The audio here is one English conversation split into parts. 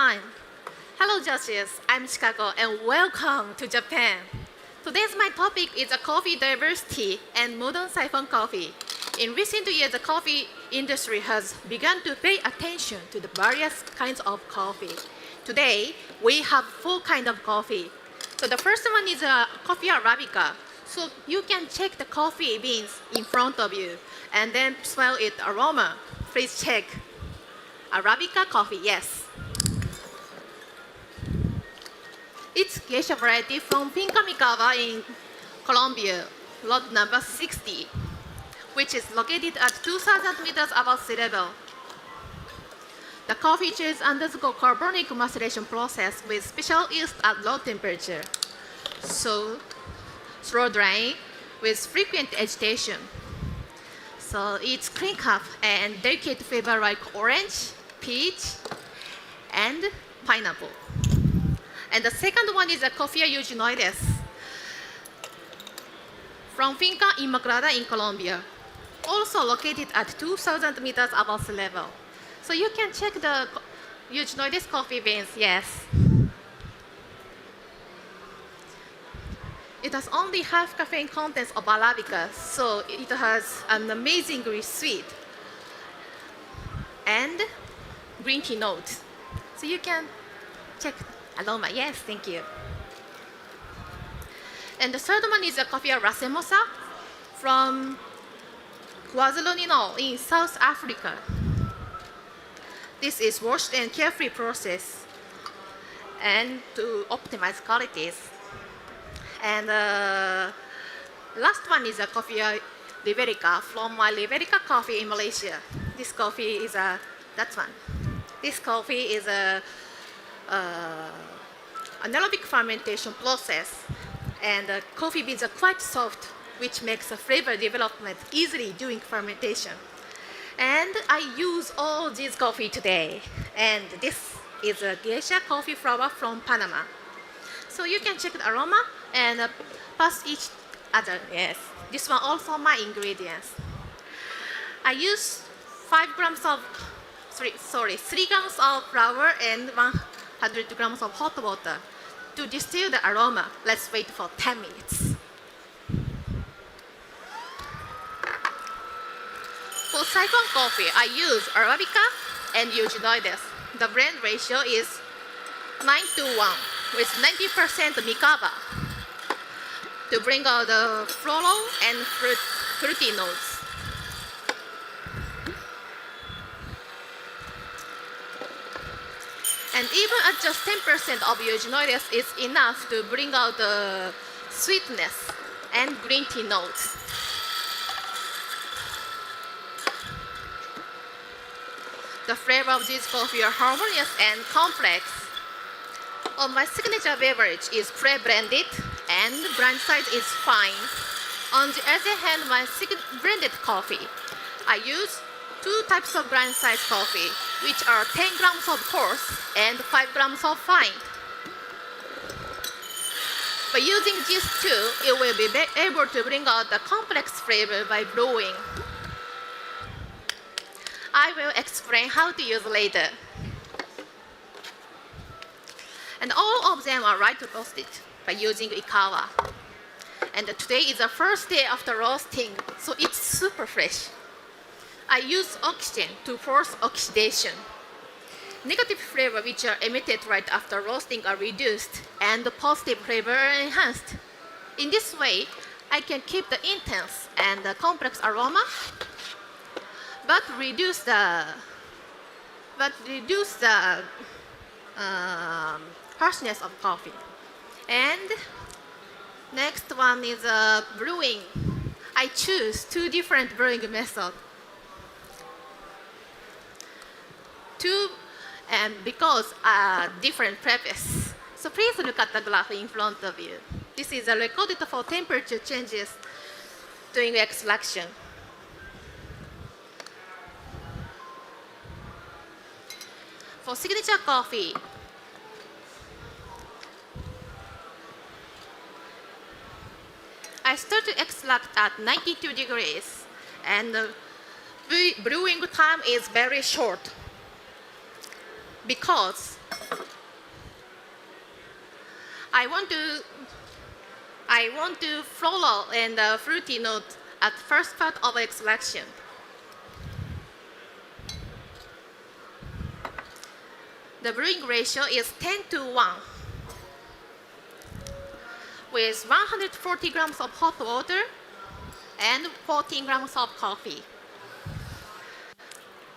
time. Hello judges, I'm Chikako and welcome to Japan. Today's my topic is coffee diversity and modern siphon coffee. In recent years, the coffee industry has begun to pay attention to the various kinds of coffee. Today, we have 4 kinds of coffee. So the first one is coffee Arabica. So you can check the coffee beans in front of you and then smell its aroma. Please check. Arabica coffee, yes. It's geisha variety from Finca Micava in Colombia, lot number 60, which is located at 2,000 meters above sea level. The coffee trees undergo carbonic maceration process with special yeast at low temperature. So, slow drying with frequent agitation. So it's clean cup and delicate flavor like orange, peach, and pineapple. And the second one is a Coffea eugenioides from Finca Immaculada in Colombia, also located at 2,000 meters above sea level. So you can check the eugenioides coffee beans, yes. It has only half caffeine contents of Arabica, so it has an amazingly sweet and green tea note. So you can check aroma, yes, thank you. And the third one is a Coffea racemosa from KwaZulu-Natal in South Africa. This is washed and carefully processed and to optimize qualities. And last one is a Coffea Liberica from my Liberica coffee in Malaysia. This coffee is that one. This coffee is anaerobic fermentation process, and the coffee beans are quite soft, which makes the flavor development easily during fermentation. And I use all this coffee today. And this is a geisha coffee flower from Panama. So you can check the aroma and pass each other. Yes, this one also my ingredients. I use 3 grams of flour and 100 grams of hot water to distill the aroma. Let's wait for 10 minutes. For siphon coffee, I use Arabica and eugenioides. The blend ratio is 9:1 with 90% Micava to bring out the floral and fruity notes. And even at just 10% of eugenioides is enough to bring out the sweetness and green tea notes. The flavor of this coffee are harmonious and complex. My signature beverage is pre-blended and brand size is fine. On the other hand, my blended coffee, I use 2 types of brand size coffee, which are 10 grams of coarse and 5 grams of fine. By using these 2, you will be able to bring out the complex flavor by brewing. I will explain how to use later. And all of them are right roasted by using Ikawa. And today is the first day after roasting, so it's super fresh. I use oxygen to force oxidation. Negative flavor which are emitted right after roasting are reduced and the positive flavor are enhanced. In this way, I can keep the intense and the complex aroma, but reduce the harshness of coffee. And next one is brewing. I choose 2 different brewing methods. And because different purpose. So please look at the graph in front of you. This is recorded for temperature changes during extraction. For signature coffee, I start to extract at 92 degrees and the brewing time is very short. because I want to floral and fruity note at first part of extraction. The brewing ratio is 10:1 with 140 grams of hot water and 14 grams of coffee.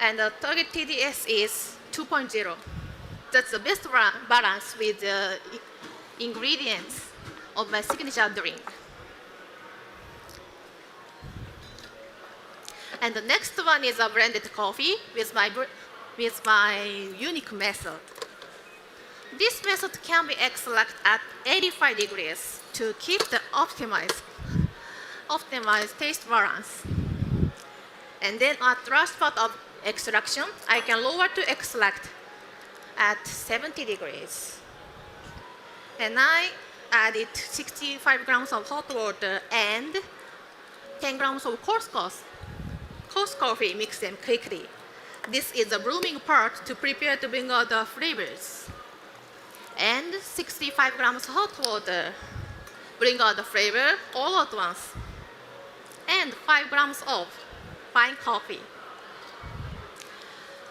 And the target TDS is 2.0. That's the best balance with the ingredients of my signature drink. And the next one is a blended coffee with my unique method. This method can be extracted at 85 degrees to keep the optimized taste balance. And then at last part of extraction, I can lower to extract at 70 degrees. And I added 65 grams of hot water and 10 grams of coarse coffee, mix them quickly. This is the brewing part to prepare to bring out the flavors. And 65 grams hot water, bring out the flavor all at once. And 5 grams of fine coffee,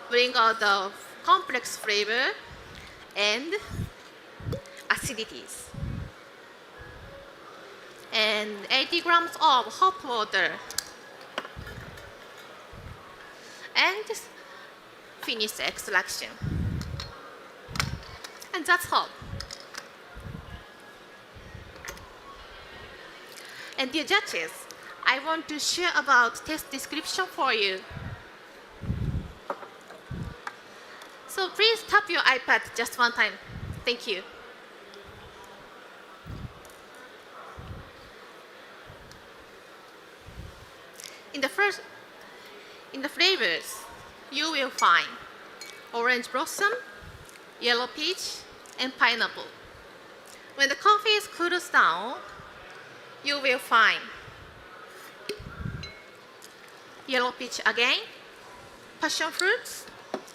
bring out the complex flavor and acidities. And 80 grams of hot water. And finish the extraction. And that's all. And dear judges, I want to share about test description for you. So please tap your iPad just one time. Thank you. In the flavors, you will find orange blossom, yellow peach, and pineapple. When the coffee cools down, you will find yellow peach again, passion fruits,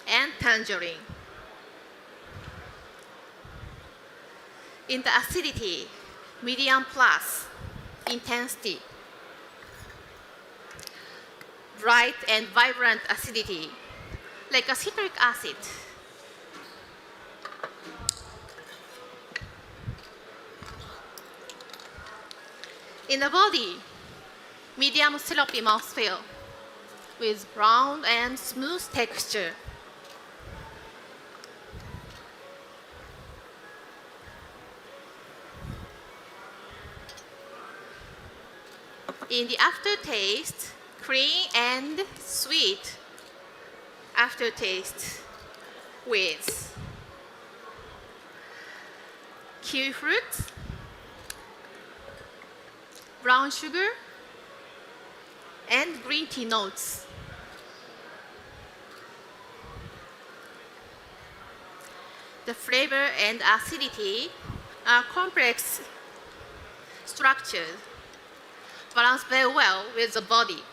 and tangerine. In the acidity, medium plus intensity, bright and vibrant acidity, like a citric acid. In the body, medium syrupy mouthfeel with round and smooth texture. In the aftertaste, clean and sweet aftertaste with kiwi fruit, brown sugar, and green tea notes. The flavor and acidity are complex structures, balance very well with the body.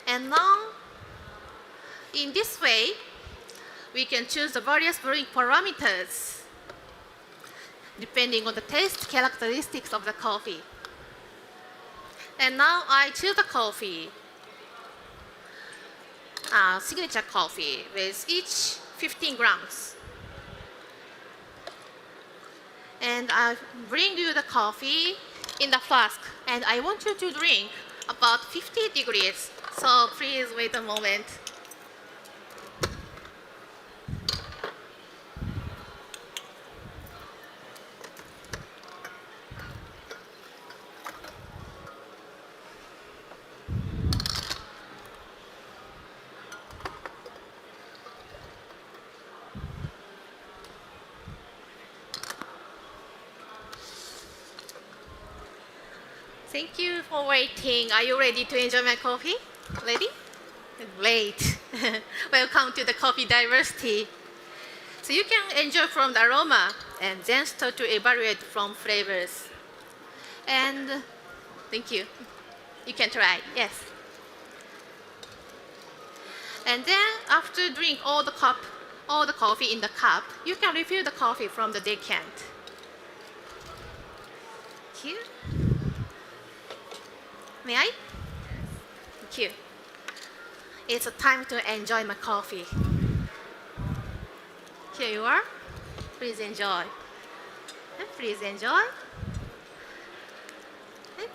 And now, in this way, we can choose the various brewing parameters depending on the taste characteristics of the coffee. And now I choose the coffee, signature coffee with each 15 grams. And I bring you the coffee in the flask, and I want you to drink about 50 degrees. So please wait a moment. Thank you for waiting. Are you ready to enjoy my coffee? Ready? Great. Welcome to the coffee diversity. So you can enjoy from the aroma and then start to evaluate from flavors. And thank you. You can try, yes. And then after drink all the coffee in the cup, you can refill the coffee from the decant. Here. May I? Thank you. It's a time to enjoy my coffee. Here you are. Please enjoy. Please enjoy.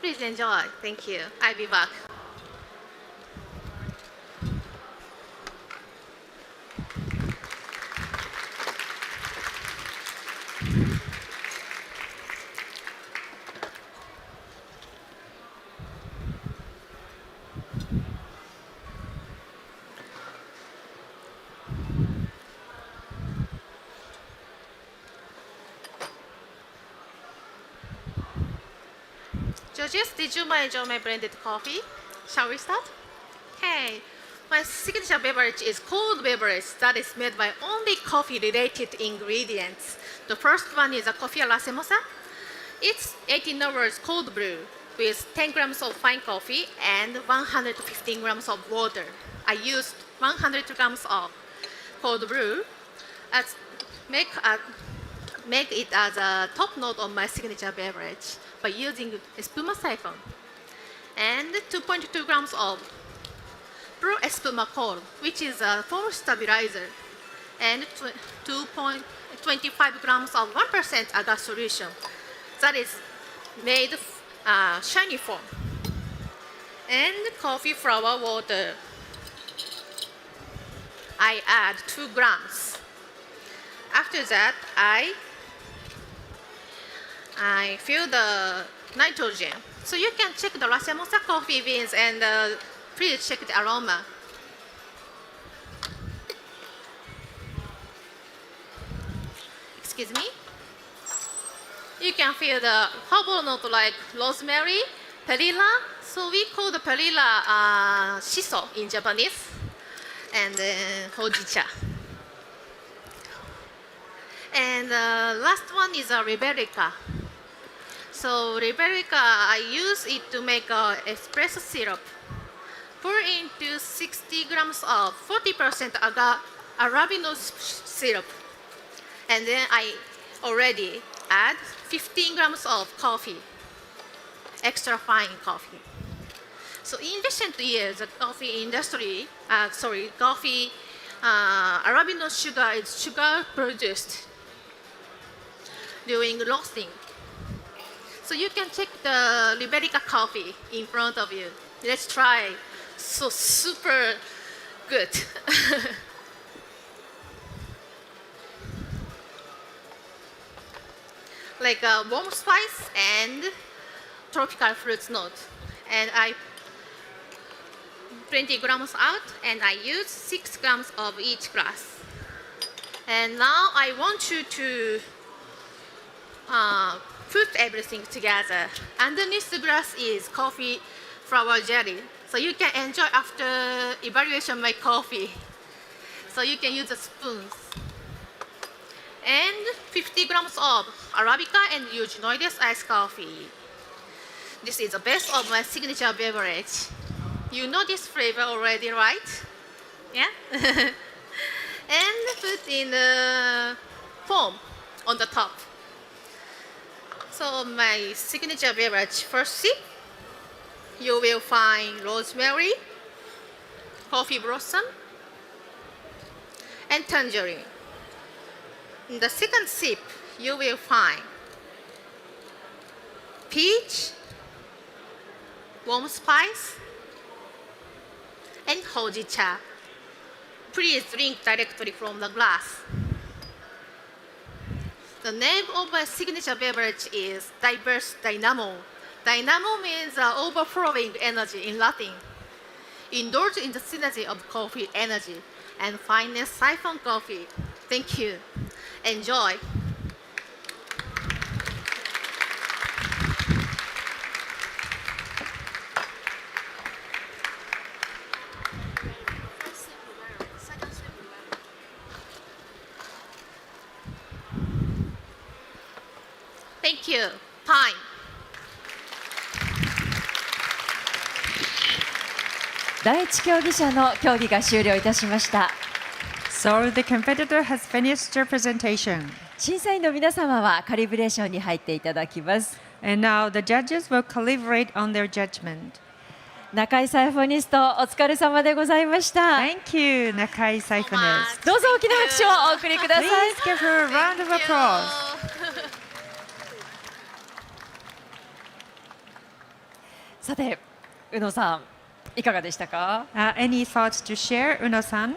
Please enjoy. Thank you. I'll be back. Judges, did you enjoy my blended coffee? Shall we start? Okay. My signature beverage is cold beverage that is made by only coffee-related ingredients. The first one is a coffee alla semosa. It's 18 hours cold brew with 10 grams of fine coffee and 115 grams of water. I used 100 grams of cold brew as make it as a top note of my signature beverage by using espuma siphon, and 2.2 grams of Pro Espuma cold, which is a foam stabilizer, and 2.25 grams of 1% agar solution that is made shiny foam, and coffee flour water. I add 2 grams. After that, I fill the nitrogen. So you can check the La Semosa coffee beans and please check the aroma. Excuse me. You can feel the herbal note like rosemary, perilla. So we call the perilla shiso in Japanese, and hojicha. And last one is a Reberica. So Reberica, I use it to make espresso syrup. Pour into 60 grams of 40% Arabino syrup. And then I already add 15 grams of coffee, extra fine coffee. So in recent years, the coffee industry, Arabino sugar is sugar produced during roasting. So you can check the Liberica coffee in front of you. Let's try. So super good. Like a warm spice and tropical fruits note. And I 20 grams out, and I use 6 grams of each glass. And now I want you to put everything together. Underneath the glass is coffee flour jelly. So you can enjoy after evaluation my coffee. So you can use the spoons. And 50 grams of Arabica and Eugenioides iced coffee. This is the best of my signature beverage. You know this flavor already, right? Yeah? And put in the foam on the top. So my signature beverage, first sip, you will find rosemary, coffee blossom, and tangerine. In the second sip, you will find peach, warm spice, and hojicha. Please drink directly from the glass. The name of my signature beverage is Diverse Dynamo. Dynamo means overflowing energy in Latin. Indulge in the synergy of coffee energy and finest siphon coffee. Thank you. Enjoy. Thank you. Time. 第一競技者の競技が終了いたしました。So the competitor has finished their presentation. 審査員の皆様はカリブレーションに入っていただきます。And now the judges will calibrate on their judgment. 中井サイフォニスト、お疲れ様でございました。Thank you, Nakai Siphonist. どうぞ大きな拍手をお送りください。 Please give her a round of applause. さて、宇野さん、いかがでしたか？ Any thoughts to share, Uno-san?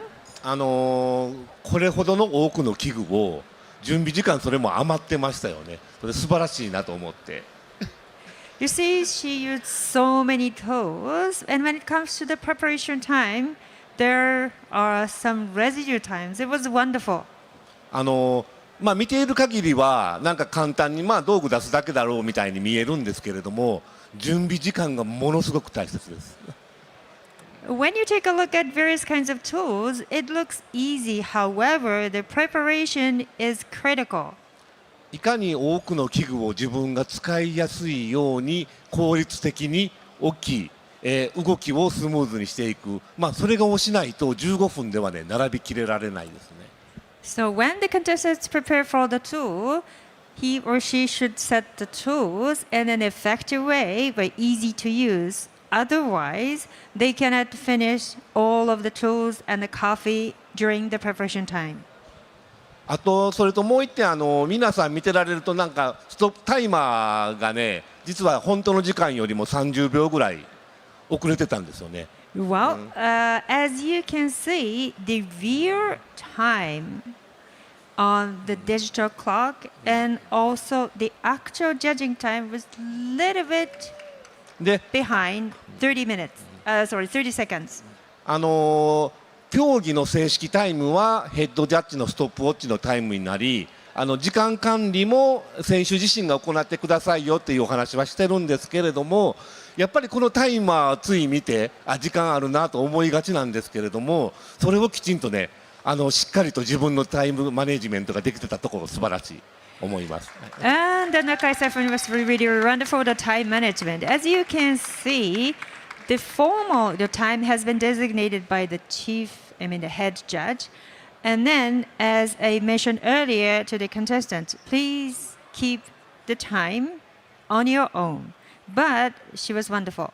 これほどの多くの器具を準備時間それも余ってましたよね。それ素晴らしいなと思って。You see, she used so many tools, and when it comes to the preparation time, there are some residue times. It was wonderful. 見ている限りはなんか簡単に道具出すだけだろうみたいに見えるんですけれども、準備時間がものすごく大切です。When you take a look at various kinds of tools, it looks easy. However, the preparation is critical. いかに多くの器具を自分が使いやすいように効率的に大きい、動きをスムーズにしていく、それがをしないと15分ではね並びきれられないですね。So when the contestants prepare for the tool, he or she should set the tools in an effective way but easy to use. Otherwise, they cannot finish all of the tools and the coffee during the preparation time. あとそれともう一点皆さん見てられるとなんかストップタイマーがね実は本当の時間よりも30秒ぐらい遅れてたんですよね。Well, as you can see, the real time on the digital clock and also the actual judging time was a little bit で behind 30 minutes. Sorry, 30 seconds. 競技の正式タイムはヘッドジャッジのストップウォッチのタイムになり、時間管理も選手自身が行ってくださいよっていうお話はしてるんですけれども、やっぱりこのタイマーつい見て時間あるなと思いがちなんですけれども、それをきちんとねしっかりと自分のタイムマネジメントができてたところ素晴らしい思います。And Nakai Saifun was really wonderful the time management. As you can see, the time has been designated by the the head judge. And then, as I mentioned earlier to the contestants, please keep the time on your own. But she was wonderful.